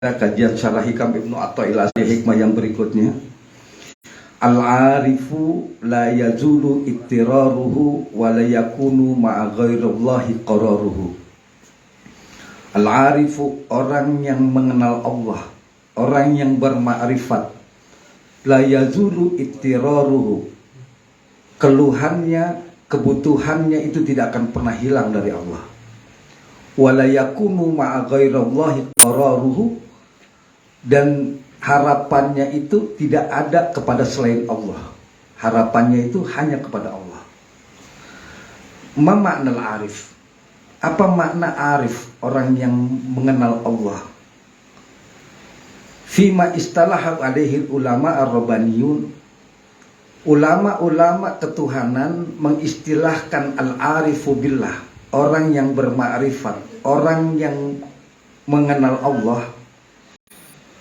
kajian syarah hikam Ibnu Athaillah hikmah yang berikutnya. Al-arifu la yazulu ittiraruhu wa la yakunu ma'a ghairillahi qararuhu. Al-arifu, orang yang mengenal Allah, orang yang bermakrifat. La yazulu ittiraruhu, keluhannya, kebutuhannya itu tidak akan pernah hilang dari Allah. Wa la yakunu ma'a ghairillahi qararuhu, dan harapannya itu tidak ada kepada selain Allah. Harapannya itu hanya kepada Allah. Ma makna al-arif? Apa makna arif, orang yang mengenal Allah? Fima istalah alaihi ulama ar-rabbaniyun. Ulama-ulama ketuhanan mengistilahkan al-arifu billah, orang yang bermakrifat, orang yang mengenal Allah.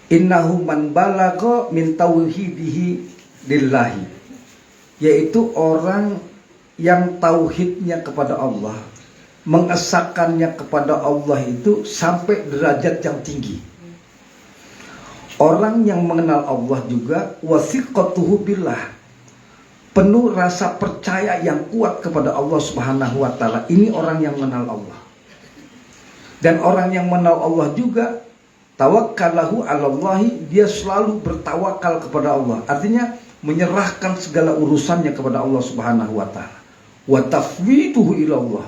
Innahu man balagha min tauhidihi lillahi, yaitu orang yang tauhidnya kepada Allah, mengesahkannya kepada Allah itu sampai derajat yang tinggi. Orang yang mengenal Allah juga wasiqatuhu billah, penuh rasa percaya yang kuat kepada Allah Subhanahu wa taala. Ini orang yang mengenal Allah. Dan orang yang mengenal Allah juga tawakkalahu 'alallahi, dia selalu bertawakal kepada Allah. Artinya menyerahkan segala urusannya kepada Allah Subhanahu wa taala. Wa tafwiduhu ilallah,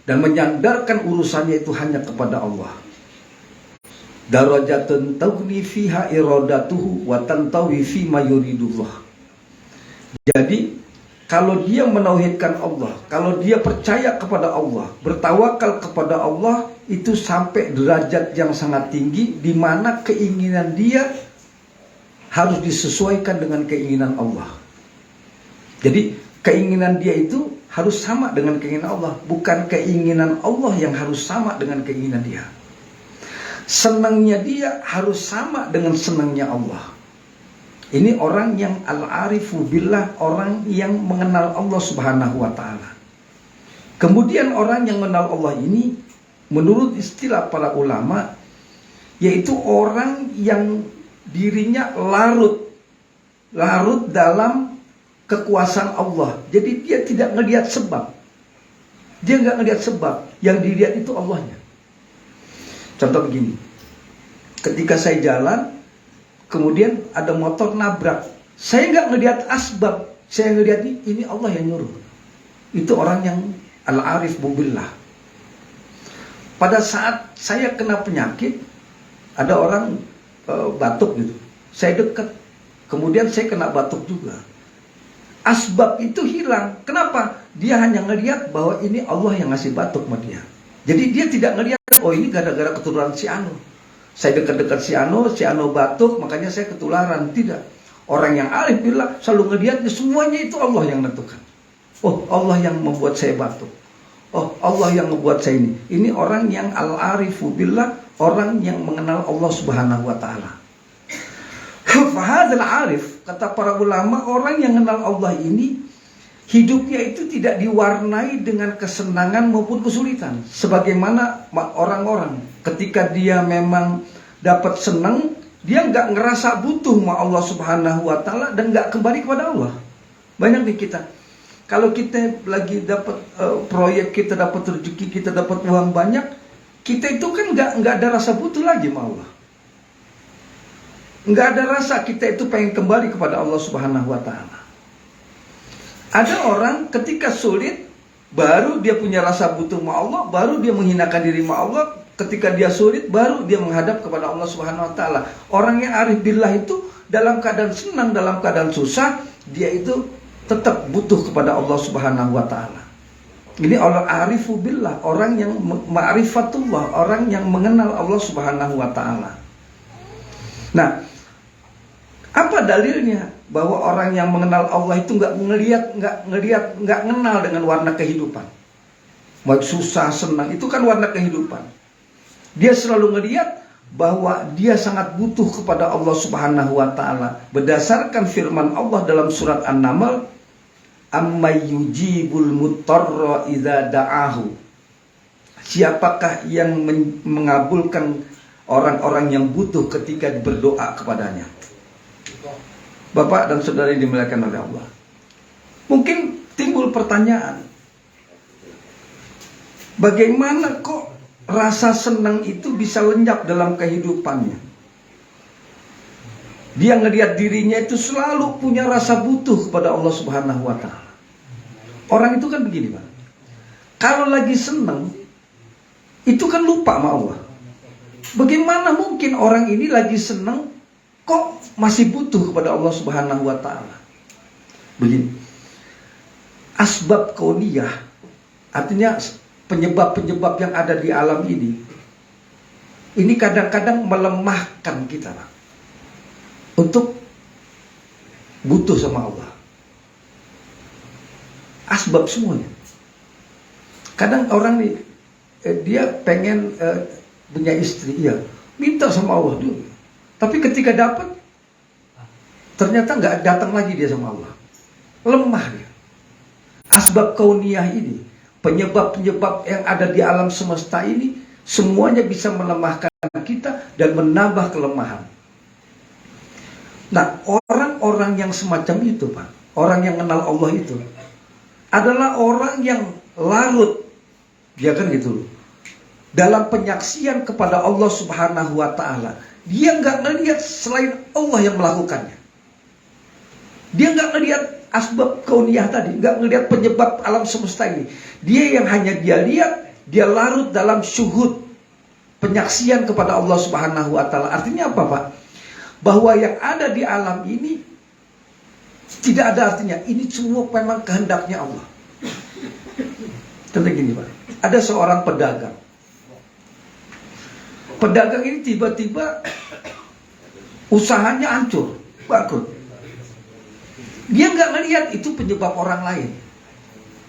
dan menyandarkan urusannya itu hanya kepada Allah. Darajatun taghni fiha iradatuhu wa tantawi fi ma yuridullah. Jadi kalau dia menauhidkan Allah, kalau dia percaya kepada Allah, bertawakal kepada Allah, itu sampai derajat yang sangat tinggi, di mana keinginan dia harus disesuaikan dengan keinginan Allah. Jadi keinginan dia itu harus sama dengan keinginan Allah, bukan keinginan Allah yang harus sama dengan keinginan dia. Senangnya dia harus sama dengan senangnya Allah. Ini orang yang al-arifu billah, orang yang mengenal Allah Subhanahu wa taala. Kemudian orang yang mengenal Allah ini, menurut istilah para ulama, yaitu orang yang dirinya larut dalam kekuasaan Allah. Jadi dia tidak ngelihat sebab. Dia nggak ngelihat sebab, yang dilihat itu Allahnya. Contoh begini, ketika saya jalan, kemudian ada motor nabrak, saya nggak ngelihat asbab, saya ngelihat ini Allah yang nyuruh. Itu orang yang al-arif billah. Pada saat saya kena penyakit, ada orang batuk gitu, saya dekat, kemudian saya kena batuk juga. Asbab itu hilang. Kenapa? Dia hanya ngelihat bahwa ini Allah yang ngasih batuk sama dia. Jadi dia tidak ngelihat, oh ini gara-gara keturunan si Anu. Saya dekat-dekat si Anu batuk, makanya saya ketularan. Tidak. Orang yang arif billah selalu ngelihatnya semuanya itu Allah yang menentukan. Oh, Allah yang membuat saya batuk. Oh, Allah yang membuat saya ini. Ini orang yang al-arifu billah, orang yang mengenal Allah Subhanahu wa taala. Fahadzal arif, kata para ulama, orang yang mengenal Allah ini hidupnya itu tidak diwarnai dengan kesenangan maupun kesulitan. Sebagaimana orang-orang ketika dia memang dapat senang, dia nggak ngerasa butuh sama Allah Subhanahu wa taala dan nggak kembali kepada Allah. Banyak di kita, kalau kita lagi dapat proyek, kita dapat rezeki, kita dapat uang banyak, kita itu kan nggak ada rasa butuh lagi sama Allah. Nggak ada rasa kita itu pengen kembali kepada Allah Subhanahu wa taala. Ada orang ketika sulit, baru dia punya rasa butuh sama Allah, baru dia menghinakan diri sama Allah. Ketika dia sulit, baru dia menghadap kepada Allah Subhanahu wa taala. Orang yang arif billah itu dalam keadaan senang, dalam keadaan susah, dia itu tetap butuh kepada Allah Subhanahu wa taala. Ini orang arifu billah, orang yang ma'rifatullah, orang yang mengenal Allah Subhanahu wa taala. Nah, apa dalilnya bahwa orang yang mengenal Allah itu nggak kenal dengan warna kehidupan? Baik susah, senang, itu kan warna kehidupan. Dia selalu ngelihat bahwa dia sangat butuh kepada Allah Subhanahu wa taala. Berdasarkan firman Allah dalam surat An-Naml, "Amman yujibul mutarra idza da'ahu." Siapakah yang mengabulkan orang-orang yang butuh ketika berdoa kepadanya. Bapak dan saudara yang dimuliakan oleh Allah, mungkin timbul pertanyaan, bagaimana kok rasa senang itu bisa lenyap dalam kehidupannya? Dia ngelihat dirinya itu selalu punya rasa butuh kepada Allah Subhanahu wa Ta'ala. Orang itu kan begini, Pak. Kalau lagi senang, itu kan lupa sama Allah. Bagaimana mungkin orang ini lagi senang kok masih butuh kepada Allah Subhanahu wa Ta'ala? Begini. Asbab kauniyah, artinya penyebab-penyebab yang ada di alam ini kadang-kadang melemahkan kita, Pak, untuk butuh sama Allah. Asbab semuanya. Kadang orang nih, dia pengen punya istri, ya minta sama Allah dulu. Tapi ketika dapat, ternyata nggak datang lagi dia sama Allah. Lemah dia. Asbab kauniyah ini, penyebab-penyebab yang ada di alam semesta ini, semuanya bisa melemahkan kita dan menambah kelemahan. Nah, orang-orang yang semacam itu, Pak, orang yang kenal Allah itu adalah orang yang larut, dia kan gitu, dalam penyaksian kepada Allah Subhanahu wa Ta'ala. Dia nggak ngelihat selain Allah yang melakukannya. Dia nggak ngelihat asbab kauniyah tadi, nggak ngelihat penyebab alam semesta ini. Dia yang hanya dia lihat, dia larut dalam syuhud, penyaksian kepada Allah Subhanahu wa Ta'ala. Artinya apa, Pak? Bahwa yang ada di alam ini tidak ada artinya. Ini semua memang kehendaknya Allah. Contoh gini, Pak. Ada seorang pedagang. Pedagang ini tiba-tiba usahanya hancur, bangkrut. Dia nggak ngelihat itu penyebab orang lain.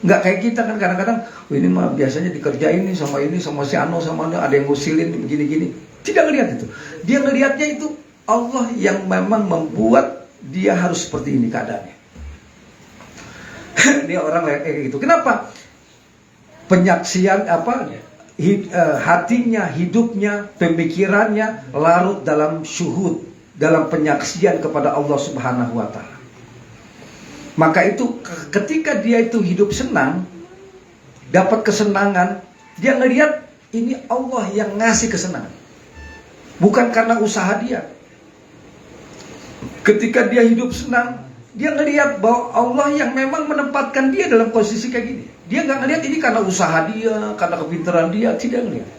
Nggak kayak kita kan kadang-kadang, ini mah biasanya dikerjain nih sama si Ano sama Ano, ada yang ngusilin begini-gini. Tidak ngelihat itu. Dia ngelihatnya itu Allah yang memang membuat dia harus seperti ini keadaannya. Dia orang kayak gitu. Kenapa? Penyaksian hatinya, hidupnya, pemikirannya larut dalam syuhud, dalam penyaksian kepada Allah Subhanahu wa Ta'ala. Maka itu ketika dia itu hidup senang, dapat kesenangan, dia ngelihat ini Allah yang ngasih kesenangan, bukan karena usaha dia. Ketika dia hidup senang, dia ngelihat bahwa Allah yang memang menempatkan dia dalam posisi kayak gini. Dia nggak ngelihat ini karena usaha dia, karena kepintaran dia, tidak ngelihat.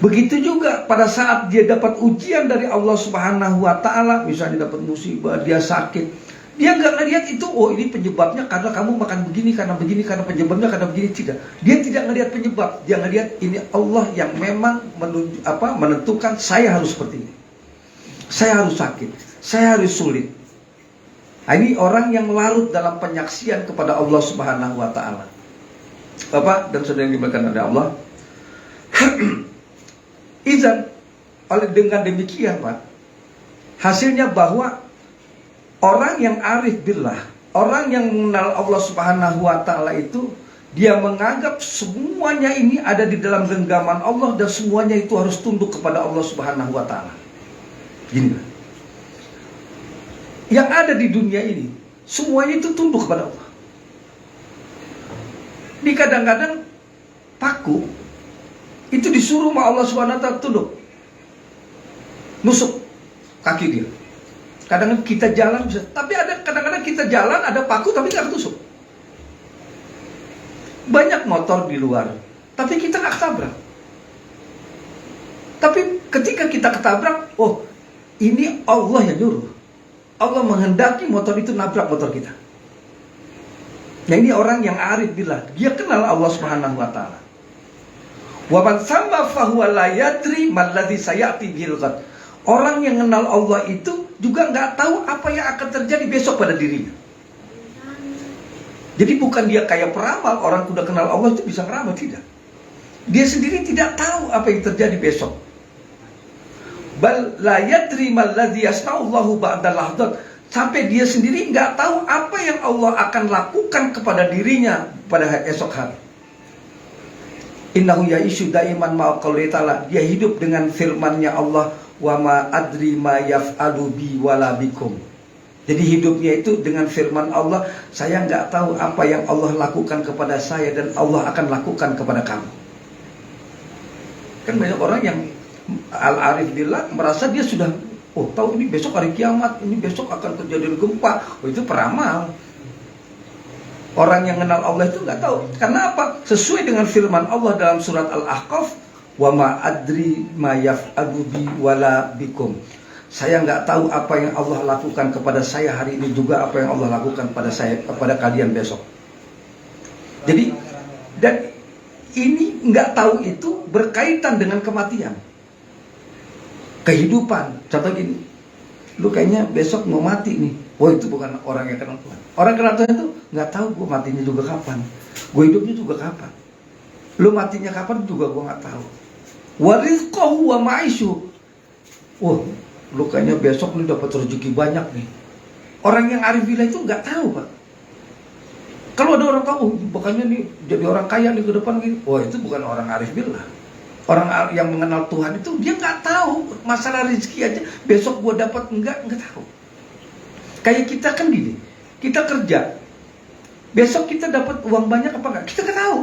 Begitu juga pada saat dia dapat ujian dari Allah Subhanahu wa Ta'ala, misalnya dapat musibah, dia sakit, dia nggak ngelihat itu, oh ini penyebabnya karena kamu makan begini, karena penyebabnya karena begini, tidak. Dia tidak ngelihat penyebab, dia ngelihat ini Allah yang memang menentukan saya harus seperti ini. Saya harus sakit, saya harus sulit. Nah, ini orang yang larut dalam penyaksian kepada Allah Subhanahu wa Ta'ala. Bapak dan saudara yang dimuliakan oleh Allah, izan, oleh dengan demikian, Pak, hasilnya bahwa orang yang arif billah, orang yang mengenal Allah Subhanahu wa Ta'ala itu, dia menganggap semuanya ini ada di dalam genggaman Allah dan semuanya itu harus tunduk kepada Allah Subhanahu wa Ta'ala. Gini, yang ada di dunia ini semuanya itu tunduk kepada Allah. Di kadang-kadang paku itu disuruh sama Allah Subhanahu wa Ta'ala tunduk, nusuk kaki dia. Kadang kita jalan bisa, tapi ada kadang-kadang kita jalan ada paku tapi nggak ketusuk. Banyak motor di luar, tapi kita nggak ketabrak. Tapi ketika kita ketabrak, oh ini Allah yang nyuruh. Allah menghendaki motor itu nabrak motor kita. Nah, ini orang yang arif billah, dia kenal Allah Subhanahu wa Ta'ala. Wa man sama fahuwa la yadri malladzi sayati bil ghad. Orang yang kenal Allah itu juga nggak tahu apa yang akan terjadi besok pada dirinya. Jadi bukan dia kayak peramal, orang sudah kenal Allah itu bisa ngeramal, tidak. Dia sendiri tidak tahu apa yang terjadi besok. Bal la yadri malladzi yasna'ullahu ba'da lahdzat. Sampai dia sendiri nggak tahu apa yang Allah akan lakukan kepada dirinya pada esok hari. Innahu ya'ishu daiman ma'a qouli ta'ala. Dia hidup dengan firman-Nya Allah, wa ma adri ma yaf'alu bi wala bikum. Jadi hidupnya itu dengan firman Allah, saya nggak tahu apa yang Allah lakukan kepada saya dan Allah akan lakukan kepada kamu. Kan banyak orang yang al-arif billah merasa dia sudah, oh tahu ini besok hari kiamat, ini besok akan kejadian gempa. Oh itu peramal. Orang yang kenal Allah itu nggak tahu. Karena apa? Sesuai dengan firman Allah dalam surat Al-Ahqaf, wa ma adri ma yaf'alu bi wala bikum. Saya nggak tahu apa yang Allah lakukan kepada saya hari ini, juga apa yang Allah lakukan pada saya, kepada kalian besok. Jadi, dan ini nggak tahu itu berkaitan dengan kematian, kehidupan. Contoh gini, lu kayaknya besok mau mati nih. Oh itu bukan orang yang kenal Tuhan. Orang kenal Tuhan itu nggak tahu gue matinya juga kapan, gue hidupnya juga kapan. Lu matinya kapan juga gue nggak tahu. Wa rizqahu wa ma'ishu. Oh, lu kayaknya besok lu dapat rezeki banyak nih. Orang yang arif billah itu nggak tahu, Pak. Kalau ada orang tahu, bukannya nih jadi orang kaya nih ke depan gitu. Oh itu bukan orang arif billah. Orang yang mengenal Tuhan itu dia nggak tahu masalah rezeki aja. Besok gue dapat nggak tahu. Kayak kita kan gini, kita kerja, besok kita dapat uang banyak apa enggak, kita nggak tahu.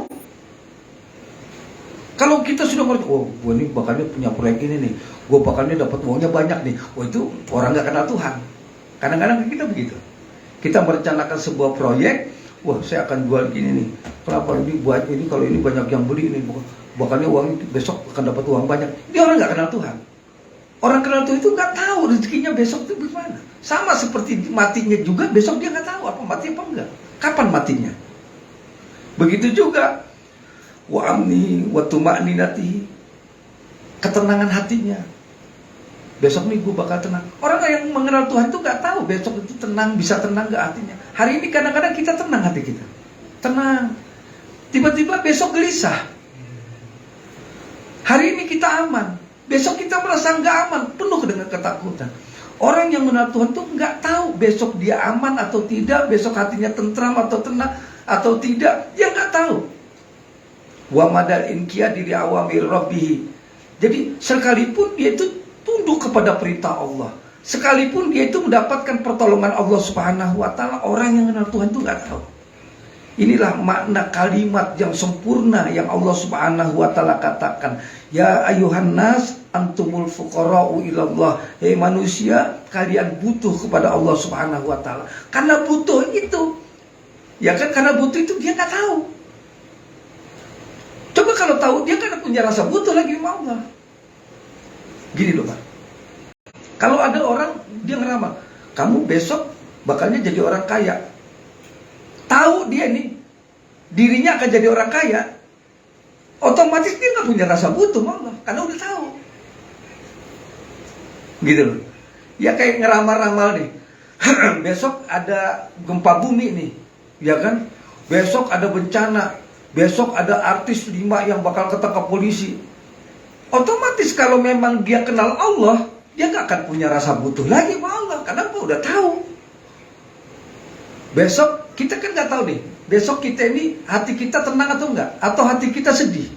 Kalau kita sudah ngerti, oh gue nih bakalnya punya proyek ini nih, gue bakalnya dapat uangnya banyak nih, oh itu orang nggak kenal Tuhan. Kadang-kadang kita begitu, kita merencanakan sebuah proyek, wah saya akan jual gini nih, kenapa ini buat ini, kalau ini banyak yang beli ini, bakalnya uang besok akan dapat uang banyak. Dia orang nggak kenal Tuhan. Orang kenal Tuhan itu nggak tahu rezekinya besok itu bagaimana. Sama seperti matinya juga, besok dia nggak tahu apa mati apa enggak, kapan matinya. Begitu juga wa amni wa tuma'ninati, ketenangan hatinya. Besok nih gue bakal tenang. Orang yang mengenal Tuhan itu nggak tahu besok itu tenang, bisa tenang nggak hatinya. Hari ini kadang-kadang kita tenang hati kita, tenang. Tiba-tiba besok gelisah. Hari ini kita aman, besok kita merasa nggak aman, penuh dengan ketakutan. Orang yang mengenal Tuhan tuh nggak tahu besok dia aman atau tidak, besok hatinya tentram atau tenang atau tidak, dia nggak tahu. Wa madal inqiyad li awamir rabbih. Jadi sekalipun dia itu tunduk kepada perintah Allah, sekalipun dia itu mendapatkan pertolongan Allah Subhanahu wa taala, orang yang mengenal Tuhan itu nggak tahu. Inilah makna kalimat yang sempurna yang Allah Subhanahu wa taala katakan, ya ayuhan nas antumul fuqara'u ilallah. Hei manusia, kalian butuh kepada Allah Subhanahu wa taala. Karena butuh itu, ya kan, karena butuh itu dia nggak tahu. Coba kalau tahu, dia kan punya rasa butuh lagi sama Allah. Gini loh Pak, kalau ada orang dia ngeramal, kamu besok bakalnya jadi orang kaya. Tahu dia nih dirinya akan jadi orang kaya, otomatis dia nggak punya rasa butuh sama Allah, karena udah tahu. Gitu loh. Ya kayak ngeramal-ramal nih. Besok ada gempa bumi nih, ya kan? Besok ada bencana, besok ada artis 5 yang bakal ketangkap polisi. Otomatis kalau memang dia kenal Allah, dia nggak akan punya rasa butuh lagi sama Allah, karena apa? Udah tahu. Besok kita kan nggak tahu nih, besok kita ini hati kita tenang atau enggak, atau hati kita sedih,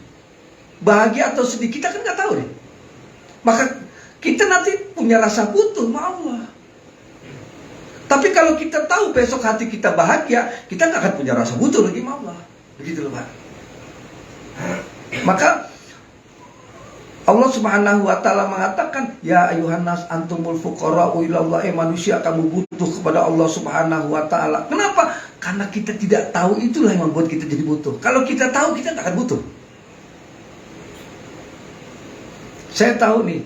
bahagia atau sedih, kita kan nggak tahu nih. Maka kita nanti punya rasa butuh sama Allah. Tapi kalau kita tahu besok hati kita bahagia, kita nggak akan punya rasa butuh lagi sama Allah. Begitu loh Pak. Maka Allah Subhanahu wa taala mengatakan, ya ayuhan nas antumul fuqara'u ilallah. Manusia, kamu butuh kepada Allah Subhanahu wa taala. Kenapa? Karena kita tidak tahu, itulah yang membuat kita jadi butuh. Kalau kita tahu, kita tidak akan butuh. Saya tahu nih,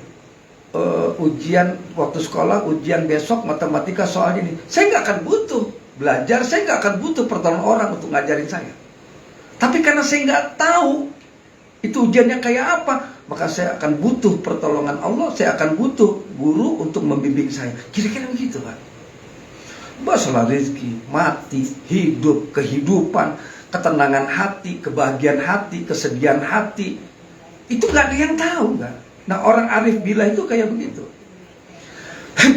ujian waktu sekolah, ujian besok matematika soal ini, saya nggak akan butuh belajar, saya nggak akan butuh pertolongan orang untuk ngajarin saya. Tapi karena saya nggak tahu itu ujiannya kayak apa, maka saya akan butuh pertolongan Allah, saya akan butuh guru untuk membimbing saya. Kira-kira begitu Pak. Masalah rezeki, mati, hidup, kehidupan, ketenangan hati, kebahagiaan hati, kesedihan hati, itu gak ada yang tahu kan. Nah orang arif billah itu kayak begitu.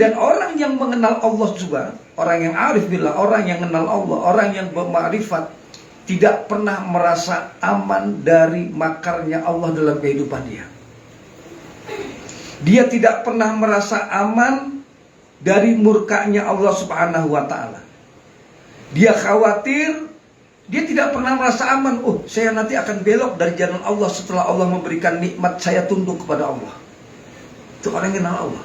Dan orang yang mengenal Allah juga, orang yang arif billah, orang yang mengenal Allah, orang yang bermakrifat, tidak pernah merasa aman dari makarnya Allah dalam kehidupan dia. Dia tidak pernah merasa aman dari murkanya Allah Subhanahu wa ta'ala. Dia khawatir, dia tidak pernah merasa aman. Oh, saya nanti akan belok dari jalan Allah setelah Allah memberikan nikmat, saya tunduk kepada Allah. Itu orang yang kenal Allah.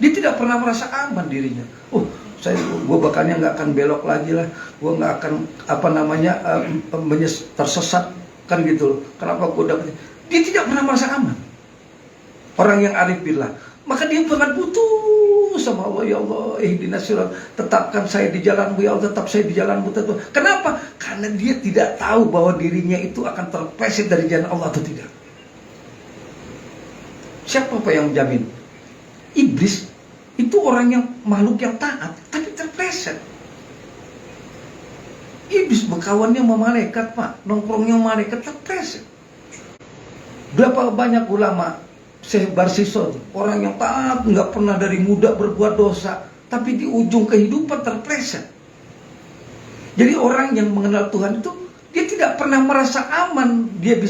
Dia tidak pernah merasa aman dirinya. Oh, gue bakalnya nggak akan belok lagi lah. Gue nggak akan tersesat kan gitu. Kenapa gue dapat? Dia tidak pernah merasa aman. Orang yang arif billah, maka dia sangat butuh sama Allah. Ya Allah, ihdinas sirat, tetapkan saya di jalanmu ya Allah, tetap saya di jalanmu. Tetap. Kenapa? Karena dia tidak tahu bahwa dirinya itu akan terpleset dari jalan Allah atau tidak. Siapa yang menjamin? Iblis itu orang yang makhluk yang taat, tapi terpleset. Iblis berkawannya sama malaikat, Pak, nongkrongnya sama malaikat, terpleset. Berapa banyak ulama Syekh Barsiso, orang yang taat, nggak pernah dari muda berbuat dosa, tapi di ujung kehidupan terpleset. Jadi orang yang mengenal Tuhan itu dia tidak pernah merasa aman dia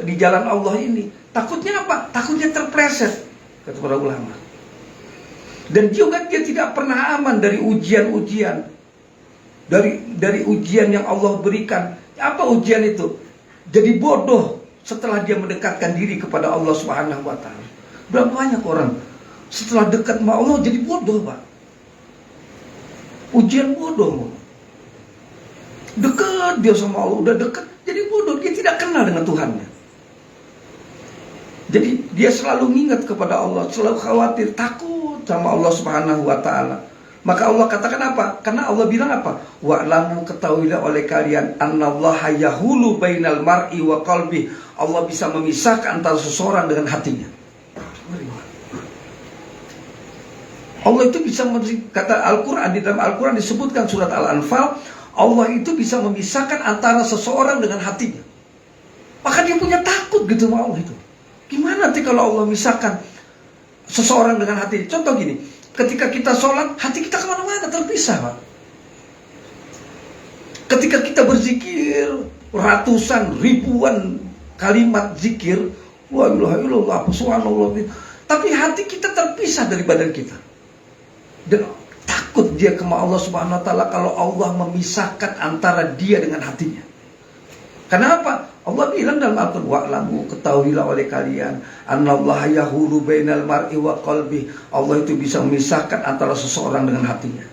di jalan Allah ini. Takutnya apa? Takutnya terpleset, kata para ulama. Dan juga dia tidak pernah aman dari ujian-ujian, dari ujian yang Allah berikan. Apa ujian itu? Jadi bodoh setelah dia mendekatkan diri kepada Allah Subhanahu wa ta'ala. Berapa banyak orang setelah dekat sama Allah jadi bodoh, Pak. Ujian bodoh. Dekat dia sama Allah, udah dekat jadi bodoh, dia tidak kenal dengan Tuhannya. Jadi dia selalu ingat kepada Allah, selalu khawatir, takut sama Allah Subhanahu wa ta'ala. Maka Allah katakan apa? Karena Allah bilang apa? Wa'lamu, ketahuilah oleh kalian, annallaha yahulu bainal mar'i wa qalbi. Allah bisa memisahkan antara seseorang dengan hatinya. Allah itu bisa, kata Al-Quran, di dalam Al-Quran disebutkan surat Al-Anfal, Allah itu bisa memisahkan antara seseorang dengan hatinya. Maka dia punya takut gitu sama Allah itu. Gimana nanti kalau Allah misahkan seseorang dengan hatinya? Contoh gini, ketika kita sholat, hati kita kemana-mana, terpisah, Pak. Ketika kita berzikir, ratusan, ribuan kalimat zikir, wa ilaha illallah, subhanallah, tapi hati kita terpisah dari badan kita. Dan takut dia kepada Allah Subhanahu wa ta'ala kalau Allah memisahkan antara dia dengan hatinya. Kenapa? Allah bilang dalam Al-Quran, wa'lamu, ketahuilah oleh kalian, annallaha yahulu bainal mar'i wa qalbi. Allah itu bisa memisahkan antara seseorang dengan hatinya.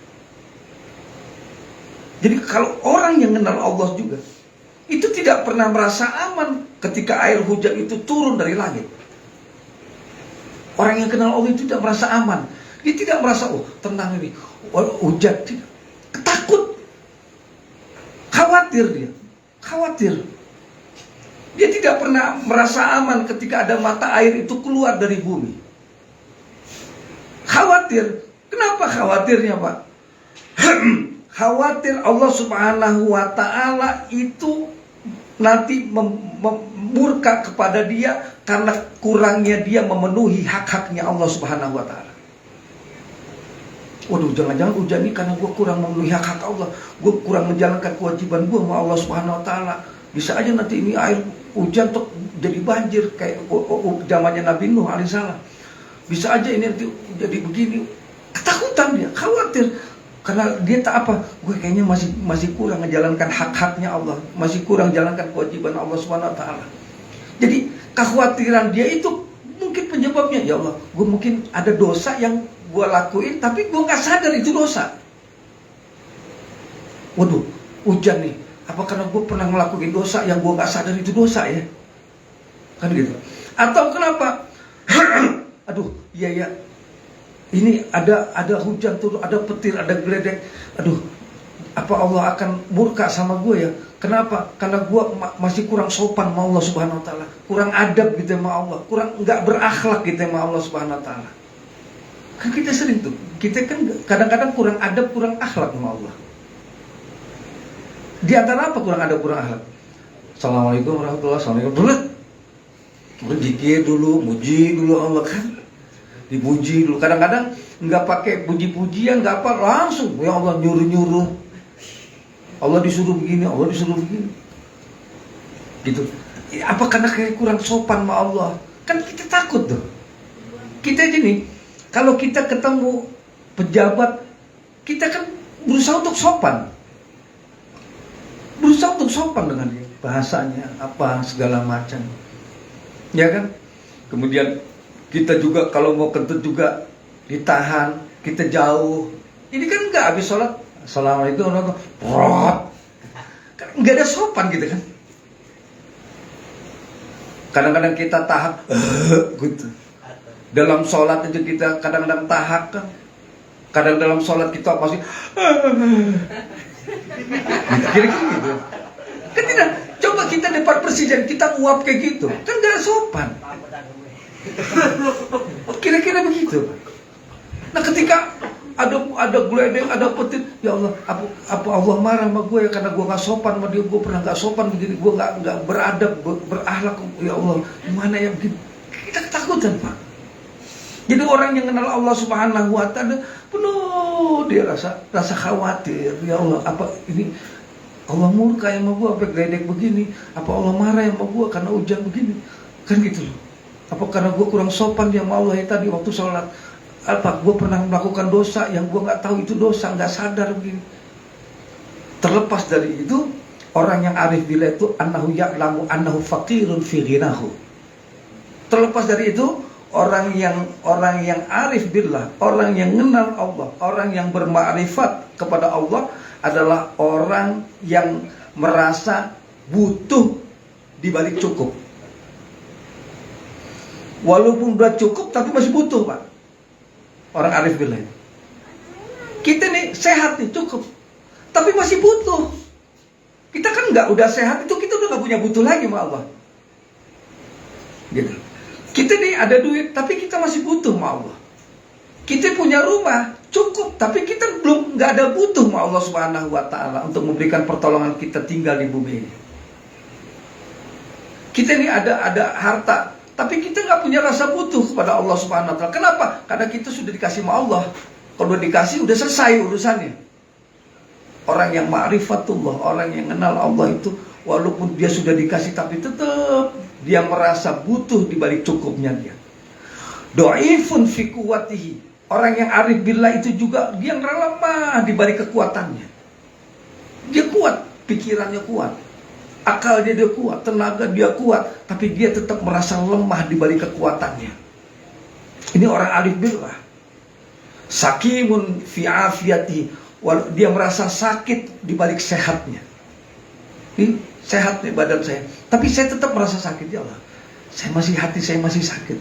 Jadi kalau orang yang kenal Allah juga, itu tidak pernah merasa aman ketika air hujan itu turun dari langit. Orang yang kenal Allah itu tidak merasa aman. Dia tidak merasa, oh tenang ini, hujan. Tidak. Takut. Khawatir dia. Khawatir. Dia tidak pernah merasa aman ketika ada mata air itu keluar dari bumi. Khawatir. Kenapa khawatirnya, Pak? Khawatir Allah Subhanahu wa ta'ala itu nanti murka kepada dia karena kurangnya dia memenuhi hak-haknya Allah Subhanahu wa ta'ala. Waduh, jangan-jangan hujan ini karena gue kurang memenuhi hak-hak Allah, gue kurang menjalankan kewajiban gue sama Allah Subhanahu wa ta'ala. Bisa aja nanti ini air hujan tuh jadi banjir kayak zamannya Nabi Nuh alaihissalam. Bisa aja ini nanti jadi begini. Ketakutan dia, khawatir. Karena dia tak apa, gue kayaknya masih kurang menjalankan hak-haknya Allah, masih kurang jalankan kewajiban Allah Subhanahu wa ta'ala. Jadi kekhawatiran dia itu mungkin penyebabnya, ya Allah, gue mungkin ada dosa yang gue lakuin tapi gue gak sadar itu dosa. Waduh, hujan nih, apa karena gue pernah ngelakuin dosa yang gue gak sadar itu dosa ya? Kan gitu. Atau kenapa? Aduh, iya, ini ada hujan turun, ada petir, ada geledek. Aduh, apa Allah akan murka sama gue ya? Kenapa? Karena gue masih kurang sopan sama Allah Subhanahu wa ta'ala, kurang adab gitu sama Allah, kurang nggak berakhlak gitu sama Allah Subhanahu wa ta'ala. Kan kita sering tuh, kita kan kadang-kadang kurang adab, kurang akhlak sama Allah. Di antara apa kurang adab, kurang akhlak? Assalamualaikum warahmatullahi wabarakatuh. Berzikir dulu, muji dulu Allah kan. Dipuji dulu, kadang-kadang nggak pakai puji-pujian, nggak apa, langsung ya Allah nyuruh-nyuruh. Allah disuruh begini, Allah disuruh begini. Gitu. Apa karena kayak kurang sopan sama Allah? Kan kita takut tuh. Kita gini, kalau kita ketemu pejabat, kita kan berusaha untuk sopan. Berusaha untuk sopan dengan dia. Bahasanya, apa, segala macam. Ya kan? Kemudian kita juga kalau mau kentut juga ditahan, kita jauh. Ini kan enggak habis sholat, assalamualaikum warahmatullahi wabarakatuh. Kan enggak ada sopan gitu kan. Kadang-kadang kita tahap gitu. Dalam sholat itu kita kadang-kadang tahap kan. Kadang dalam sholat kita pasti kira-kira gitu. Kan tidak. Coba kita depan presiden kita uap kayak gitu, kan enggak sopan. Kira-kira begitu. Nah ketika ada geledek, ada petir, ya Allah, apa Allah marah sama gue ya karena gue nggak sopan sama dia, gue pernah nggak sopan begini, gue nggak beradab, berakhlak, ya Allah, gimana ya begini? Kita ketakutan Pak. Jadi orang yang kenal Allah Subhanahu Wa Taala penuh dia rasa khawatir, ya Allah, apa ini Allah murka yang sama gue, apa geledek begini, apa Allah marah yang sama gue karena hujan begini, kan gitu loh. Apa karena gue kurang sopan dia sama Allah ya tadi waktu sholat, apa gue pernah melakukan dosa yang gue nggak tahu itu dosa, nggak sadar begini. Terlepas dari itu, orang yang arif billah itu annahu ya'lamu annahu faqirun fi ghinahu. Terlepas dari itu, orang yang arif billah, orang yang mengenal Allah, orang yang bermakrifat kepada Allah adalah orang yang merasa butuh dibalik cukup. Walaupun udah cukup tapi masih butuh Pak. Orang arif billah. Kita nih sehat nih cukup, tapi masih butuh. Kita kan nggak udah sehat itu kita udah nggak punya butuh lagi sama Allah. Gitu. Kita nih ada duit tapi kita masih butuh sama Allah. Kita punya rumah cukup tapi kita belum nggak ada butuh sama Allah Subhanahu Wa Taala untuk memberikan pertolongan kita tinggal di bumi ini. Kita nih ada harta tapi kita nggak punya rasa butuh kepada Allah Subhanahu Wa Taala. Kenapa? Karena kita sudah dikasih sama Allah. Kalau dikasih udah selesai urusannya. Orang yang ma'rifatullah, orang yang kenal Allah itu walaupun dia sudah dikasih tapi tetap dia merasa butuh di balik cukupnya dia. Dhaifun fi quwwatihi. Orang yang arif billah itu juga dia lemah di balik kekuatannya. Dia kuat, pikirannya kuat, akalnya dia kuat, tenaga dia kuat, tapi dia tetap merasa lemah di balik kekuatannya. Ini orang arif billah. Sakimun fi afiyati, dia merasa sakit di balik sehatnya. Ini sehat nih badan saya, tapi saya tetap merasa sakit ya Allah. Hati saya masih sakit.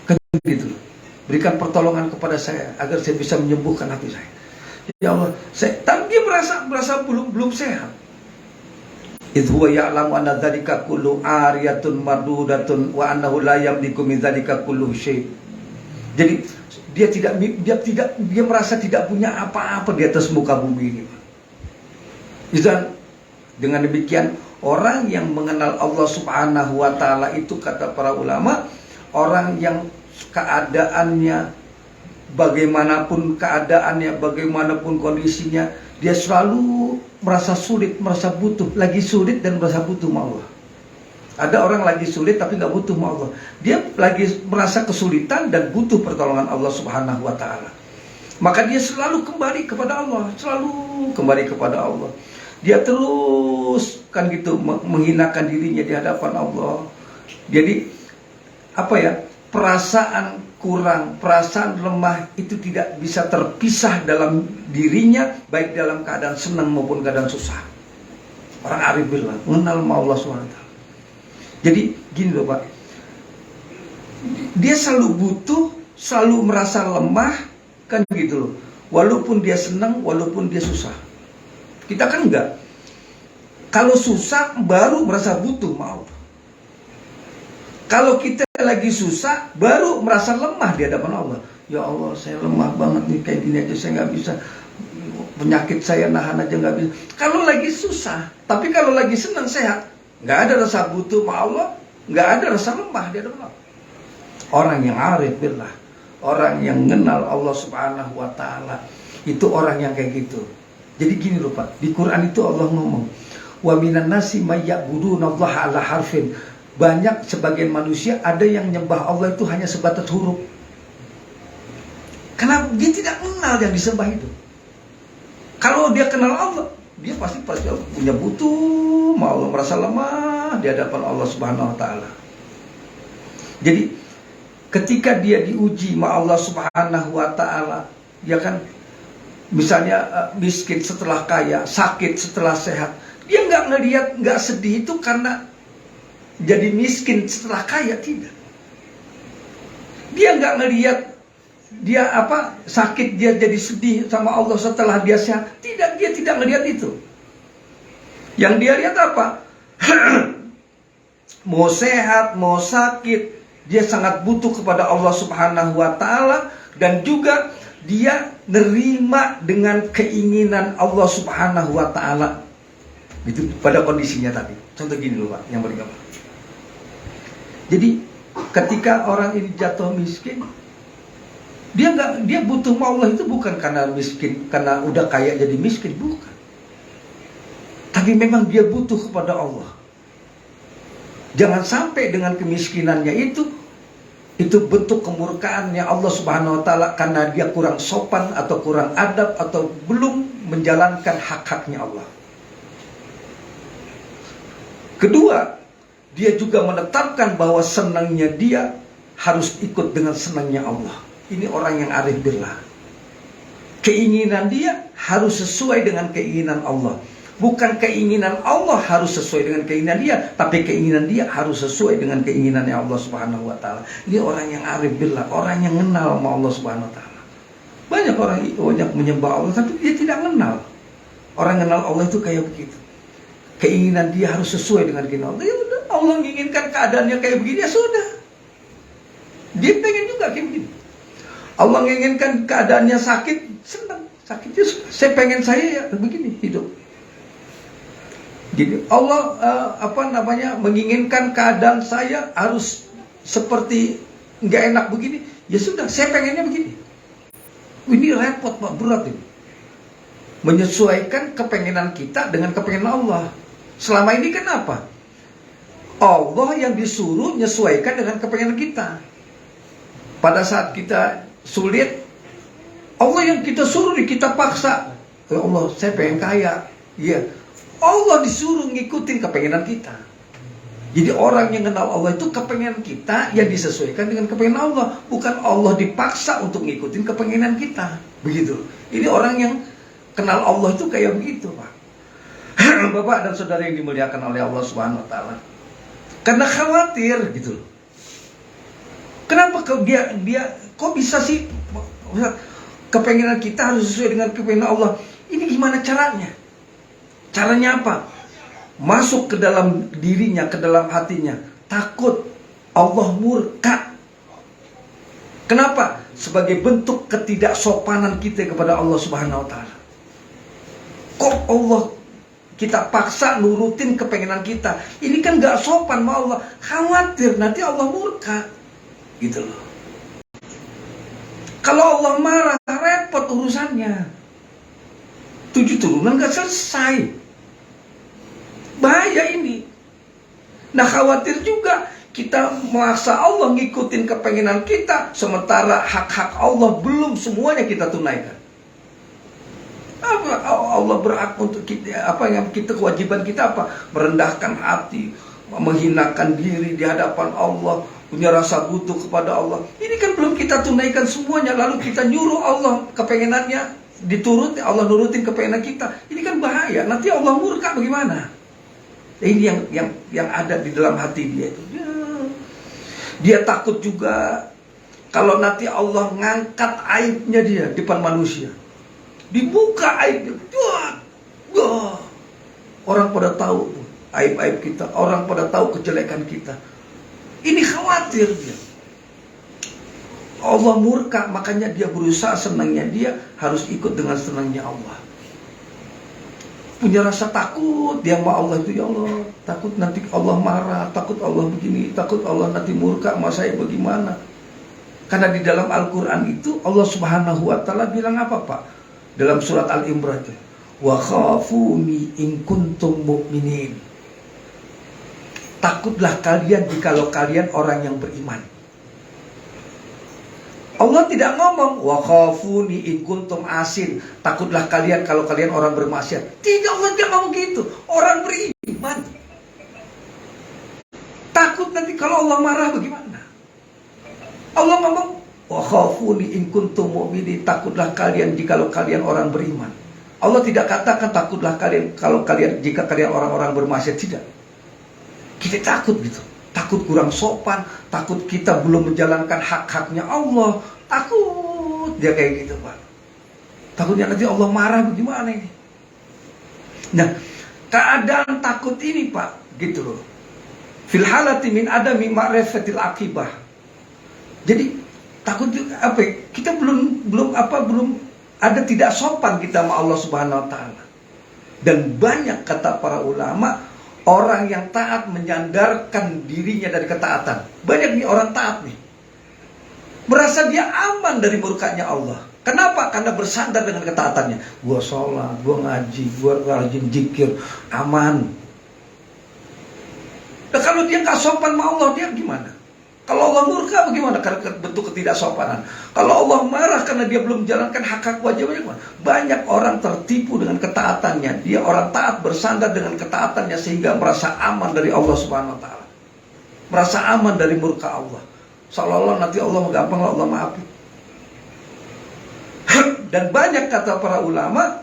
Kan gitu loh. Berikan pertolongan kepada saya agar saya bisa menyembuhkan hati saya. Ya Allah, tapi dia merasa belum sehat. Idh huwa ya'lamu anna dzalika kullu ariyatun mardudatun wa annahu la yamliku min dzalika kullu syai'. Jadi dia merasa tidak punya apa-apa di atas muka bumi ini. Dan dengan demikian orang yang mengenal Allah Subhanahu Wa Taala itu kata para ulama, orang yang keadaannya bagaimanapun keadaannya, bagaimanapun kondisinya, dia selalu merasa sulit, merasa butuh, lagi sulit dan merasa butuh sama Allah. Ada orang lagi sulit tapi nggak butuh sama Allah. Dia lagi merasa kesulitan dan butuh pertolongan Allah Subhanahu Wa Taala. Maka dia selalu kembali kepada Allah, selalu kembali kepada Allah. Dia terus kan gitu menghinakan dirinya di hadapan Allah. Jadi apa ya? Perasaan kurang, perasaan lemah itu tidak bisa terpisah dalam dirinya, baik dalam keadaan senang maupun keadaan susah. Orang arif billah, mengenal Allah SWT. Jadi gini loh Pak, dia selalu butuh, selalu merasa lemah, kan gitu loh. Walaupun dia senang, walaupun dia susah. Kita kan enggak. Kalau susah baru merasa butuh sama Allah. Kalau kita lagi susah, baru merasa lemah di hadapan Allah. Ya Allah, saya lemah banget nih, kayak gini aja saya nggak bisa. Penyakit saya nahan aja nggak bisa. Kalau lagi susah, tapi kalau lagi senang sehat, nggak ada rasa butuh sama Allah, nggak ada rasa lemah di hadapan Allah. Orang yang arif billah, orang yang mengenal Allah Subhanahu Wa Taala, itu orang yang kayak gitu. Jadi gini loh Pak, di Quran itu Allah ngomong, wa minan nasi may ya'budunallaha ala harfin. Banyak sebagian manusia ada yang nyembah Allah itu hanya sebatas huruf. Karena dia tidak kenal yang disembah itu. Kalau dia kenal Allah, dia pasti punya butuh, mau Allah merasa lemah di hadapan Allah Subhanahu wa taala. Jadi ketika dia diuji sama Allah Subhanahu wa taala, ya kan, misalnya miskin setelah kaya, sakit setelah sehat, dia nggak ngelihat, nggak sedih itu karena jadi miskin setelah kaya, tidak. Dia nggak ngelihat dia sakit dia jadi sedih sama Allah setelah dia sehat, tidak, dia tidak ngelihat itu. Yang dia lihat apa? Mau sehat, mau sakit, dia sangat butuh kepada Allah Subhanahu wa taala, dan juga dia nerima dengan keinginan Allah Subhanahu wa taala. Itu pada kondisinya tadi. Contoh gini loh Pak, yang berikutnya. Jadi ketika orang ini jatuh miskin, dia butuh sama Allah itu bukan karena miskin, karena udah kaya jadi miskin, bukan. Tapi memang dia butuh kepada Allah. Jangan sampai dengan kemiskinannya itu bentuk kemurkaannya Allah Subhanahu wa taala karena dia kurang sopan atau kurang adab atau belum menjalankan hak-haknya Allah. Kedua, dia juga menetapkan bahwa senangnya dia harus ikut dengan senangnya Allah. Ini orang yang arif billah. Keinginan dia harus sesuai dengan keinginan Allah. Bukan keinginan Allah harus sesuai dengan keinginan dia, tapi keinginan dia harus sesuai dengan keinginannya Allah Subhanahu wa taala. Ini orang yang arif billah, orang yang kenal sama Allah Subhanahu wa taala. Banyak orang banyak menyembah Allah tapi dia tidak kenal. Orang kenal Allah itu kayak begitu. Keinginan dia harus sesuai dengan keinginan Allah. Ya udah, Allah menginginkan keadaannya kayak begini, ya sudah. Dia pengen juga kayak begini. Allah menginginkan keadaannya sakit, senang. Sakitnya saya pengen saya ya begini hidup. Jadi Allah menginginkan keadaan saya harus seperti nggak enak begini, ya sudah, saya pengennya begini. Ini repot Pak, berat ini. Menyesuaikan kepengenan kita dengan kepengenan Allah. Selama ini kenapa? Allah yang disuruh menyesuaikan dengan kepengenan kita. Pada saat kita sulit, Allah yang kita suruh, kita paksa. Ya Allah, saya pengen kaya. Iya. Allah disuruh ngikutin kepengenan kita. Jadi orang yang kenal Allah itu kepengenan kita yang disesuaikan dengan kepengenan Allah. Bukan Allah dipaksa untuk ngikutin kepengenan kita. Begitu. Ini orang yang kenal Allah itu kayak begitu Pak. Bapak dan saudara yang dimuliakan oleh Allah Subhanahu wa taala. Karena khawatir gitu loh. Kenapa dia kok bisa sih kepengenan kita harus sesuai dengan kepengenan Allah? Ini gimana caranya? Caranya apa? Masuk ke dalam dirinya, ke dalam hatinya. Takut Allah murka. Kenapa? Sebagai bentuk ketidaksopanan kita kepada Allah Subhanahu wa taala. Kok Allah kita paksa nurutin kepengenan kita? Ini kan gak sopan sama Allah. Khawatir nanti Allah murka. Gitu loh. Kalau Allah marah, repot urusannya. 7 turunan gak selesai. Bahaya ini. Nah khawatir juga kita memaksa Allah ngikutin kepengenan kita, sementara hak-hak Allah belum semuanya kita tunaikan. Allah berhak untuk kita, kewajiban kita apa? Merendahkan hati, menghinakan diri di hadapan Allah, punya rasa butuh kepada Allah. Ini kan belum kita tunaikan semuanya, lalu kita nyuruh Allah kepengenannya dituruti, Allah nurutin kepengenan kita. Ini kan bahaya. Nanti Allah murka bagaimana? Ini yang ada di dalam hati dia itu. Dia takut juga kalau nanti Allah ngangkat aibnya dia di depan manusia. Dibuka aibnya. Orang pada tahu aib-aib kita, orang pada tahu kejelekan kita. Ini khawatir dia. Allah murka, makanya dia berusaha senangnya dia harus ikut dengan senangnya Allah. Punya rasa takut dia sama Allah itu, ya Allah, takut nanti Allah marah, takut Allah begini, takut Allah nanti murka sama saya bagaimana. Karena di dalam Al-Quran itu Allah Subhanahu wa taala bilang apa Pak? Dalam surat Al-Imran itu, Wa khafuni in kuntum mu'minin. Takutlah kalian jikalau kalian orang yang beriman. Allah tidak ngomong wa khafuni in kuntum asin. Takutlah kalian kalau kalian orang bermaksiat. Tidak, Allah tidak ngomong gitu. Orang beriman takut nanti kalau Allah marah bagaimana? Allah ngomong wa khafuni in kuntum mu'minin. Takutlah kalian jikalau kalian orang beriman. Allah tidak katakan takutlah kalian kalau kalian jika kalian orang-orang bermaksiat. Tidak. Kita takut gitu. Takut kurang sopan, takut kita belum menjalankan hak-haknya Allah. Takut dia kayak gitu, Pak. Takutnya nanti Allah marah bagaimana ini. Nah, keadaan takut ini, Pak, gitu loh. Fil halati min adami ma'rifatil akibah. Jadi takut apa? Kita belum ada tidak sopan kita sama Allah Subhanahu wa taala. Dan banyak kata para ulama, orang yang taat menyandarkan dirinya dari ketaatan. Banyak nih orang taat nih, merasa dia aman dari murkanya Allah. Kenapa? Karena bersandar dengan ketaatannya. Gua sholat, gua ngaji, gua rajin zikir, aman. Nah, kalau dia nggak sopan sama Allah, dia gimana? Kalau Allah murka bagaimana? Karena bentuk ketidaksopanan. Kalau Allah marah karena dia belum menjalankan hak-hak wajibnya, bagaimana? Banyak orang tertipu dengan ketaatannya. Dia orang taat bersandar dengan ketaatannya sehingga merasa aman dari Allah Subhanahu wa taala. Merasa aman dari murka Allah. Seolah-olah nanti Allah gampang Allah maafi. Dan banyak kata para ulama,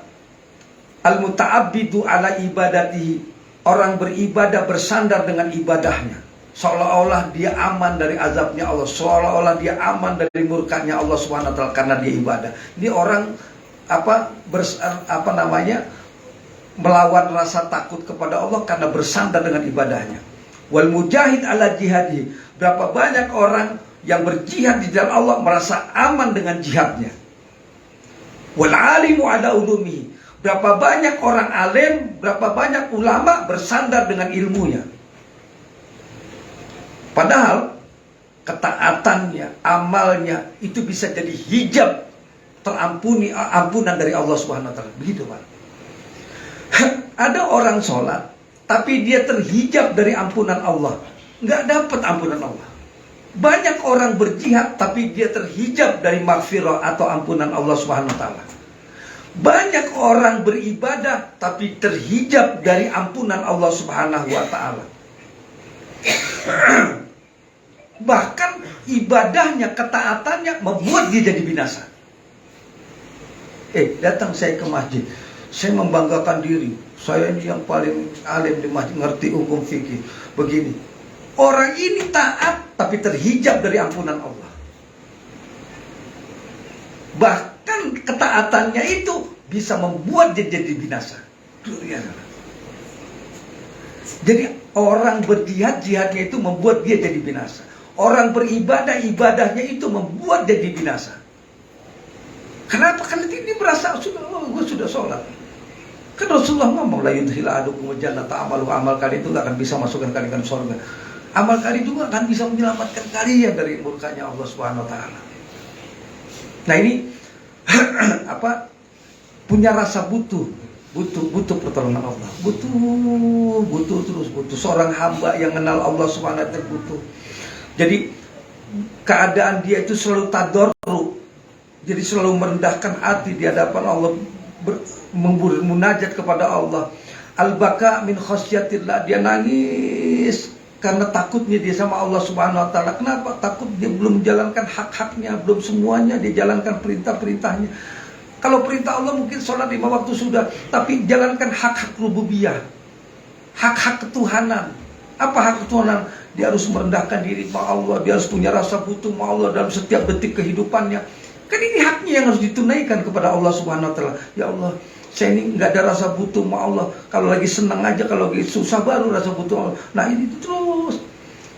al-muta'abbidu ala ibadatihi. Orang beribadah bersandar dengan ibadahnya. Seolah-olah dia aman dari azabnya Allah, seolah-olah dia aman dari murkanya Allah Subhanahu wa taala karena dia ibadah. Ini orang melawan rasa takut kepada Allah karena bersandar dengan ibadahnya. Wal mujahid ala jihadi. Berapa banyak orang yang berjihad di jalan Allah merasa aman dengan jihadnya. Wal alimu ala ulumi. Berapa banyak orang alim, berapa banyak ulama bersandar dengan ilmunya. Padahal ketaatannya, amalnya itu bisa jadi hijab ampunan dari Allah Subhanahu wa taala. Begitu, Pak. Ada orang sholat tapi dia terhijab dari ampunan Allah, nggak dapat ampunan Allah. Banyak orang berjihad tapi dia terhijab dari maghfirah atau ampunan Allah Subhanahu wa taala. Banyak orang beribadah tapi terhijab dari ampunan Allah Subhanahu wa taala. Bahkan ibadahnya, ketaatannya membuat dia jadi binasa. Datang saya ke masjid, saya membanggakan diri, saya ini yang paling alim di masjid, ngerti hukum fikih. Begini, orang ini taat tapi terhijab dari ampunan Allah. Bahkan ketaatannya itu bisa membuat dia jadi binasa. Jadi orang berjihad, jihadnya itu membuat dia jadi binasa. Orang beribadah, ibadahnya itu membuat jadi binasa. Kenapa? Karena dia merasa gue sudah sholat. Kan Rasulullah ngomong la yudkhil ahadukum jannata amalu, amal kalian itu gak akan bisa masukkan kalian ke surga. Amal kalian juga akan bisa menyelamatkan kalian dari murkanya Allah Subhanahu wa taala. Nah, ini punya rasa butuh pertolongan Allah. Butuh terus. Seorang hamba yang kenal Allah Subhanahu wa taala butuh. Jadi keadaan dia itu selalu tadarruk. Jadi selalu merendahkan hati di hadapan Allah, munajat kepada Allah. Al-baka min khasyatillah, dia nangis karena takutnya dia sama Allah Subhanahu wa taala. Kenapa? Takut dia belum menjalankan hak-haknya, belum semuanya dia jalankan perintah-perintahnya. Kalau perintah Allah mungkin sholat 5 waktu sudah, tapi jalankan hak-hak rububiyah, hak-hak ketuhanan. Apa hak ketuhanan? Dia harus merendahkan diri sama Allah, dia harus punya rasa butuh sama Allah dalam setiap detik kehidupannya. Kan ini haknya yang harus ditunaikan kepada Allah Subhanahu wa taala. Ya Allah, saya ini nggak ada rasa butuh sama Allah. Kalau lagi senang aja, kalau lagi susah baru rasa butuh Allah. Nah, ini terus.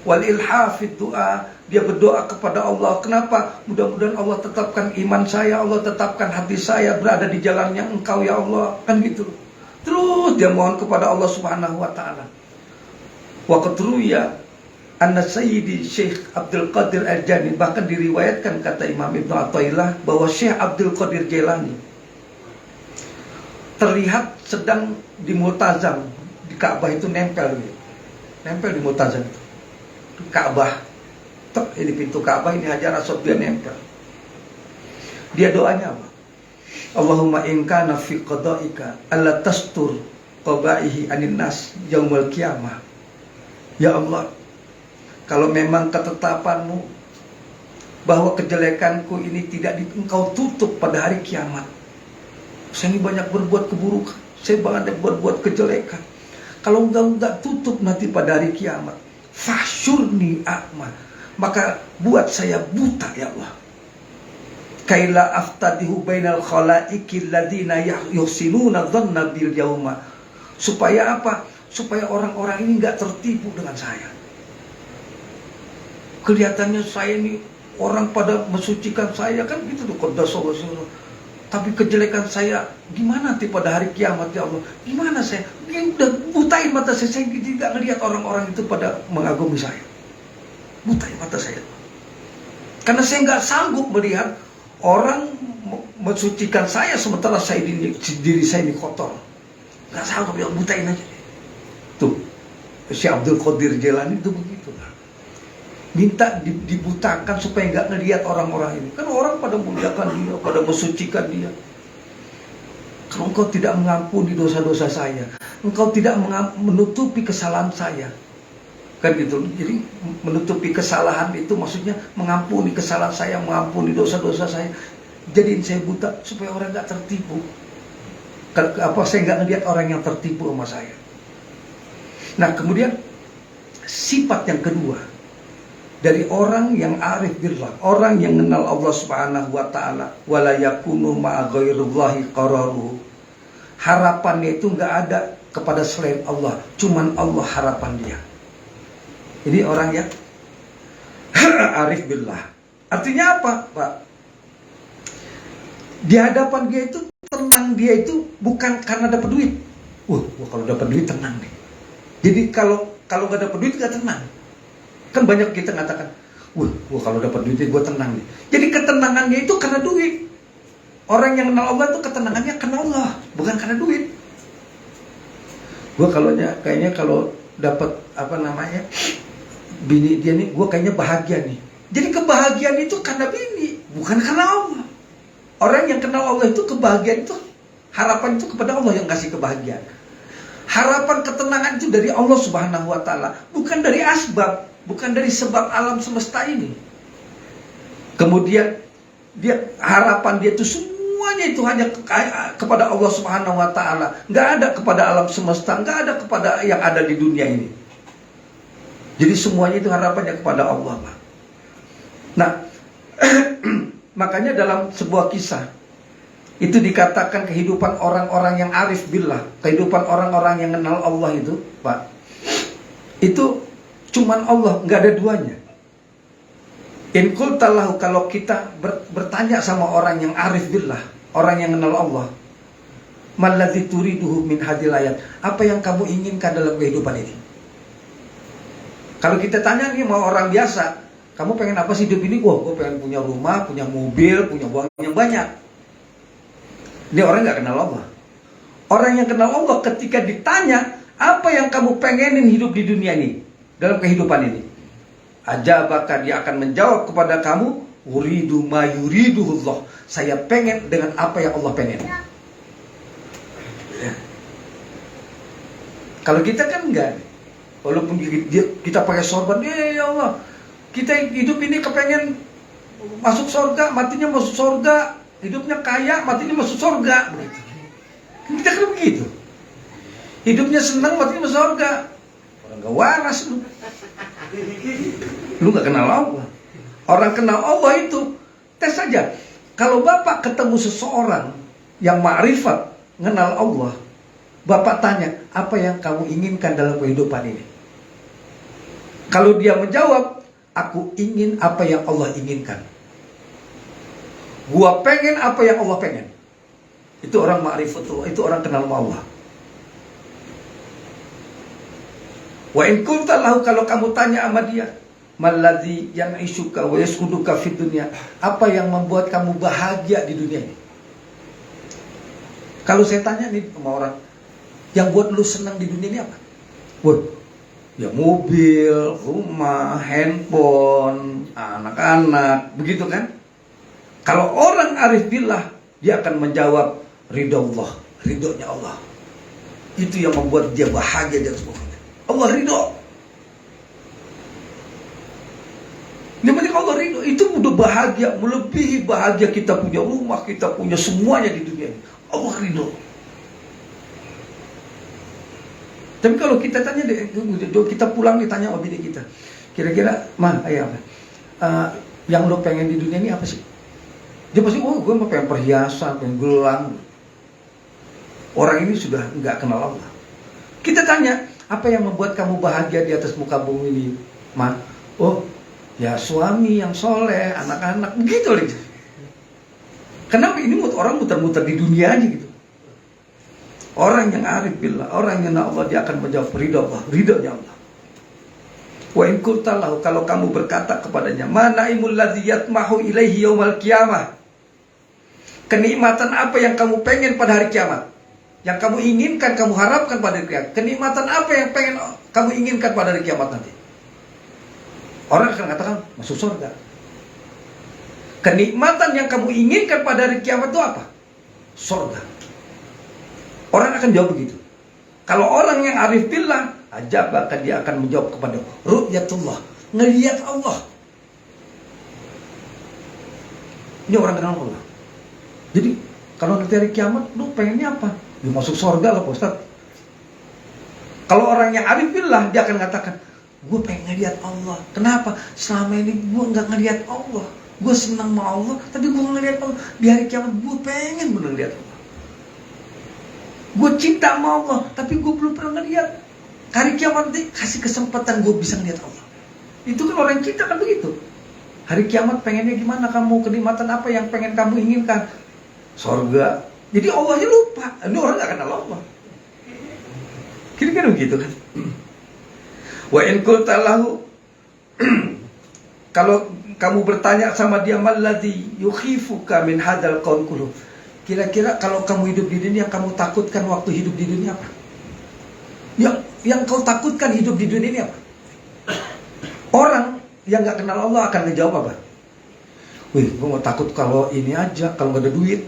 Wal ilhafid doa, dia berdoa kepada Allah. Kenapa? Mudah-mudahan Allah tetapkan iman saya, Allah tetapkan hati saya berada di jalannya Engkau ya Allah. Kan gitu. Terus dia mohon kepada Allah Subhanahu wa taala. Wa qadruya anna Sayyidi Syekh Abdul Qadir Al-Jani, bahkan diriwayatkan kata Imam Ibnu Athaillah bahwa Syekh Abdul Qadir Jailani terlihat sedang di multazam, di Ka'bah itu nempel gitu. Nempel di multazam itu. Di Ka'bah. Ini pintu Ka'bah, ini Hajar Aswad, dia nempel. Dia doanya apa? Allahumma in kana fi qada'ika alla tastur qabaihi anin nas yaumul qiyamah. Ya Allah, kalau memang ketetapanmu bahwa kejelekanku ini tidak engkau tutup pada hari kiamat. Saya ini banyak berbuat keburukan, saya banyak berbuat kejelekan. Kalau engkau enggak tutup nanti pada hari kiamat, fahsyurni a'ma, maka buat saya buta ya Allah. Kaila aftadihu bainal khalaiki alladziina yuhsinuna dhanna bil yauma. Supaya apa? Supaya orang-orang ini enggak tertipu dengan saya. Kelihatannya saya ini orang pada mensucikan saya kan gitu tuh, qaddasallahu. Tapi kejelekan saya gimana nanti pada hari kiamat ya Allah? Gimana saya? Udah butain mata saya tidak ngelihat orang-orang itu pada mengagumi saya. Butain mata saya. Karena saya nggak sanggup melihat orang mensucikan saya sementara diri saya ini kotor. Nggak sanggup, ya butain aja. Tuh, si Abdul Qadir Jailani itu begitu. Minta dibutakan supaya nggak ngelihat orang-orang ini. Kan orang pada memuliakan dia, pada mensucikan dia. Kalau engkau tidak mengampuni dosa-dosa saya, engkau tidak menutupi kesalahan saya, kan gitu. Jadi menutupi kesalahan itu maksudnya mengampuni kesalahan saya, mengampuni dosa-dosa saya. Jadiin saya buta supaya orang nggak tertipu. Saya nggak ngelihat orang yang tertipu sama saya. Nah kemudian sifat yang kedua dari orang yang arif billah, orang yang kenal Allah Subhanahu wa taala, wala yakunu ma'a ghairillahi qararuhu. Harapannya itu enggak ada kepada selain Allah, cuman Allah harapan dia. Ini orang yang arif billah. Artinya apa, Pak? Di hadapan dia itu tenang, dia itu bukan karena dapat duit. Wah, kalau dapat duit tenang nih. Jadi kalau nggak dapat duit nggak tenang. Kan banyak kita ngatakan, wah kalau dapat duit gue tenang nih. Jadi ketenangannya itu karena duit. Orang yang kenal Allah itu ketenangannya karena Allah, bukan karena duit. Gue kayaknya kalau dapat bini dia nih, gue kayaknya bahagia nih. Jadi kebahagiaan itu karena bini, bukan karena Allah. Orang yang kenal Allah itu kebahagiaan itu, harapan itu kepada Allah yang kasih kebahagiaan. Harapan ketenangan itu dari Allah Subhanahu wa taala, bukan dari asbab. Bukan dari sebab alam semesta ini. Kemudian harapan dia itu semuanya itu hanya kepada Allah Subhanahu wa taala. Nggak ada kepada alam semesta, nggak ada kepada yang ada di dunia ini. Jadi semuanya itu harapannya kepada Allah, Pak. Nah, makanya dalam sebuah kisah itu dikatakan kehidupan orang-orang yang arif billah, kehidupan orang-orang yang kenal Allah itu, Pak. Itu cuman Allah, nggak ada duanya. In qultallahu, kalau kita bertanya sama orang yang arif billah, orang yang kenal Allah, malladzi turiduhu min hadil ayat, apa yang kamu inginkan dalam kehidupan ini? Kalau kita tanya nih mau orang biasa, kamu pengen apa sih hidup ini? Wah, gue pengen punya rumah, punya mobil, punya uang yang banyak. Ini orang nggak kenal Allah. Orang yang kenal Allah ketika ditanya, apa yang kamu pengenin hidup di dunia ini, dalam kehidupan ini, ajabaka, dia akan menjawab kepada kamu, uridu ma yuriduhullah, saya pengen dengan apa yang Allah pengen. Ya. Kalau kita kan enggak, walaupun kita pakai sorban, ya Allah, kita hidup ini kepengen masuk surga, matinya masuk surga, hidupnya kaya, matinya masuk surga, begitu. Kita kan begitu, hidupnya senang, matinya masuk surga. Orang gak waras lu gak kenal Allah. Orang kenal Allah itu tes saja. Kalau Bapak ketemu seseorang yang ma'rifat kenal Allah, Bapak tanya, apa yang kamu inginkan dalam kehidupan ini? Kalau dia menjawab, aku ingin apa yang Allah inginkan, gua pengen apa yang Allah pengen, itu orang ma'rifatullah, itu orang kenal Allah. Wa in kunta lahu, kalau kamu tanya sama dia, malladzi yan'ishuka wa yas'uduka fid dunya, apa yang membuat kamu bahagia di dunia ini? Kalau saya tanya nih sama orang, yang buat lu senang di dunia ini apa? Wah, ya mobil, rumah, handphone, anak-anak, begitu kan? Kalau orang arif billah, dia akan menjawab ridho Allah, ridhonya Allah. Itu yang membuat dia bahagia dan sebagainya. Allah ridho. Yang penting Allah ridho, itu udah bahagia, melebihi bahagia kita punya rumah, kita punya semuanya di dunia ini. Allah ridho. Tapi kalau kita tanya deh, kita pulang ditanya sama bini kita, kira-kira, ayah apa? Yang lo pengen di dunia ini apa sih? Dia pasti, gue mau pengen perhiasan, pengen gelang. Orang ini sudah nggak kenal Allah. Kita tanya, apa yang membuat kamu bahagia di atas muka bumi ini, Ma? Oh, ya suami yang soleh, anak-anak, begitu aja. Kenapa ini orang muter-muter di dunia aja gitu? Orang yang arif billah, orang yang Allah, dia akan menjawab ridho Allah, ridhonya Allah. Wa in qulta lahu, kalau kamu berkata kepadanya, manaimul ladzi yatmahu ilaihi yaumal qiyamah. Kenikmatan apa yang kamu pengen pada hari kiamat? Yang kamu inginkan, kamu harapkan pada hari kiamat. Kenikmatan apa yang pengen kamu inginkan pada hari kiamat nanti? Orang akan katakan masuk surga. Kenikmatan yang kamu inginkan pada hari kiamat itu apa? Surga. Orang akan jawab begitu. Kalau orang yang arif billah, bahkan dia akan menjawab kepada ru'yatullah, ngelihat Allah. Ini orang kenal Allah. Jadi kalau nanti hari kiamat, lu pengennya apa? Lu masuk surga lah Pak Ustaz. Kalau orang yang arif billah, dia akan katakan, gue pengen ngelihat Allah. Kenapa? Selama ini gue nggak ngelihat Allah. Gue senang sama Allah, tapi gue nggak ngelihat Allah. Di hari kiamat gue pengen bener ngelihat Allah. Gue cinta sama Allah, tapi gue belum pernah ngeliat. Hari kiamat nanti kasih kesempatan gue bisa ngeliat Allah. Itu kan orang cinta kan begitu. Hari kiamat pengennya gimana kamu? Kenikmatan apa yang pengen kamu inginkan? Surga. Jadi Allahnya lupa. Ini orang gak kenal Allah. Kira-kira begitu kan. Wa in qulta lahu, kalau kamu bertanya sama dia, malladzi yukhifuka min hadzal qaul kullu. Kira-kira kalau kamu hidup di dunia, yang kamu takutkan waktu hidup di dunia apa? Yang kau takutkan hidup di dunia ini apa? Orang yang gak kenal Allah akan ngejawab apa? Wih, gue mau takut kalau ini aja, kalau gak ada duit.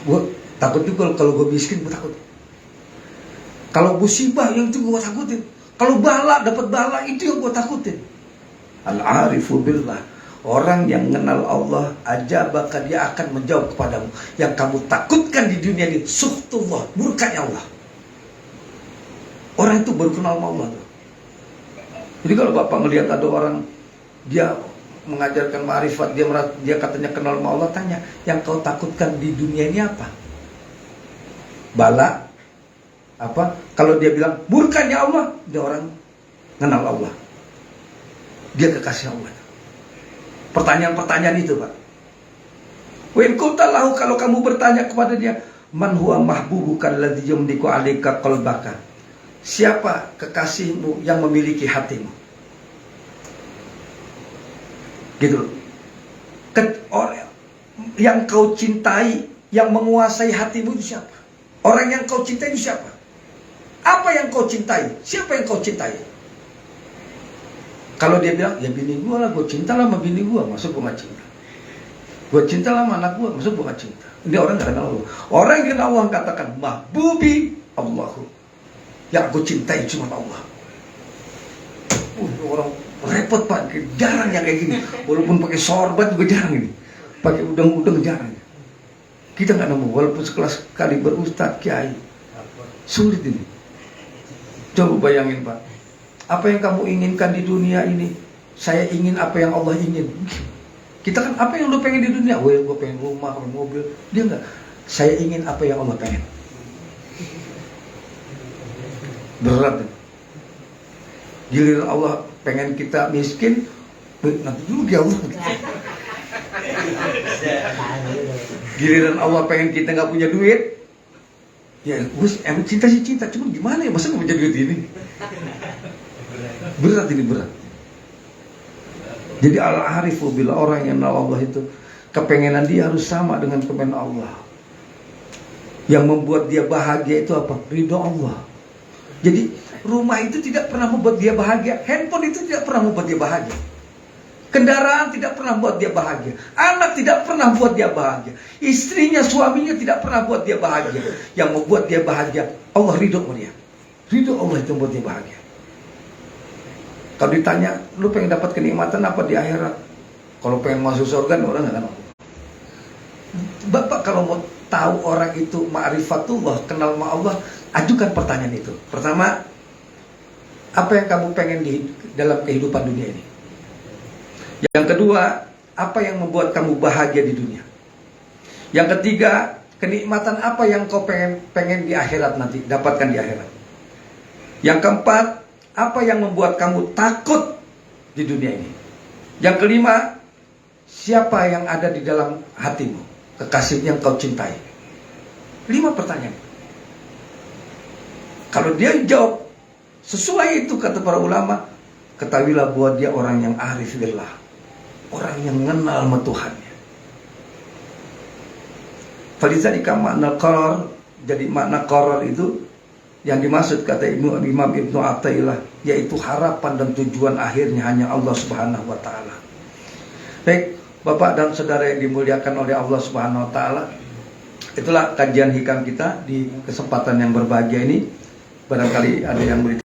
Gue takut juga kalau gue miskin, gue takut. Kalau musibah, yang itu gue takutin. Kalau bala, dapat bala, itu yang gue takutin. Al-arifu billah. Orang yang mengenal Allah aja bahkan dia akan menjawab kepadamu. Yang kamu takutkan di dunia ini, suhtullah, murkanya Allah. Orang itu baru kenal Allah tuh. Jadi kalau Bapak melihat ada orang, dia mengajarkan ma'rifat, dia katanya kenal Allah, tanya, yang kau takutkan di dunia ini apa? Bala? Apa? Kalau dia bilang murkanya Allah, dia orang kenal Allah. Dia kekasih Allah. Pertanyaan-pertanyaan itu, Pak. Wa in qulta lahu, kalau kamu bertanya kepada dia, man huwa mahbubuka alladzi yumliku 'alaika qalbaka. Siapa kekasihmu yang memiliki hatimu? Gitu. Yang kau cintai, yang menguasai hatimu itu siapa? Orang yang kau cintai itu siapa? Apa yang kau cintai? Siapa yang kau cintai? Kalau dia bilang, ya bini gue lah, gue cinta lah sama bini gue, masuk gue gak cinta. Gue cinta lah sama anak gue, masuk gue gak cinta. Ini orang gak kenal Allah. Orang yang kenal Allah katakan, mahbubi Allahu. Yang aku cintai cuma Allah. Orang repot Pak, jarang yang kayak gini. Walaupun pakai sorban juga jarang ini. Pakai udang-udang jarang. Kita gak nemu, walaupun sekelas kaliber ustadz, kiai. Sulit ini. Coba bayangin Pak. Apa yang kamu inginkan di dunia ini, saya ingin apa yang Allah ingin. Kita kan apa yang lu pengen di dunia? Wah, gue pengen rumah, pengen mobil. Dia enggak. Saya ingin apa yang Allah pengen. Berat. Giliran Allah pengen kita miskin, nanti dulu dia Allah. Giliran Allah pengen kita nggak punya duit, ya gue emang cinta sih cinta, cuma gimana ya, masa nggak punya duit ini? Berat ini, berat. Jadi al-arifu bila orang yang kenal Allah itu kepengenan dia harus sama dengan kepengenan Allah. Yang membuat dia bahagia itu apa? Ridho Allah. Jadi rumah itu tidak pernah membuat dia bahagia. Handphone itu tidak pernah membuat dia bahagia. Kendaraan tidak pernah buat dia bahagia. Anak tidak pernah buat dia bahagia. Istrinya, suaminya tidak pernah buat dia bahagia. Yang membuat dia bahagia, Allah ridho sama dia. Ridho Allah itu membuat dia bahagia. Kalau ditanya, lu pengen dapat kenikmatan apa di akhirat? Kalau pengen masuk surga, orang nggak tahu. Bapak kalau mau tahu orang itu ma'rifatullah, kenal sama Allah, ajukan pertanyaan itu. Pertama, apa yang kamu pengen dalam kehidupan dunia ini? Yang kedua, apa yang membuat kamu bahagia di dunia? Yang ketiga, kenikmatan apa yang kau pengen di akhirat nanti, dapatkan di akhirat? Yang keempat, apa yang membuat kamu takut di dunia ini? Yang kelima, siapa yang ada di dalam hatimu? Kekasih yang kau cintai. 5 pertanyaan. Kalau dia jawab sesuai itu kata para ulama, ketahuilah bahwa dia orang yang arif billah, orang yang mengenal sama Tuhannya. Falizalika makna qarar, jadi makna qarar itu yang dimaksud kata Imam Ibnu Athaillah, yaitu harapan dan tujuan akhirnya hanya Allah Subhanahu wa taala. Baik, Bapak dan Saudara yang dimuliakan oleh Allah Subhanahu wa taala, itulah kajian hikam kita di kesempatan yang berbahagia ini. Barangkali ada yang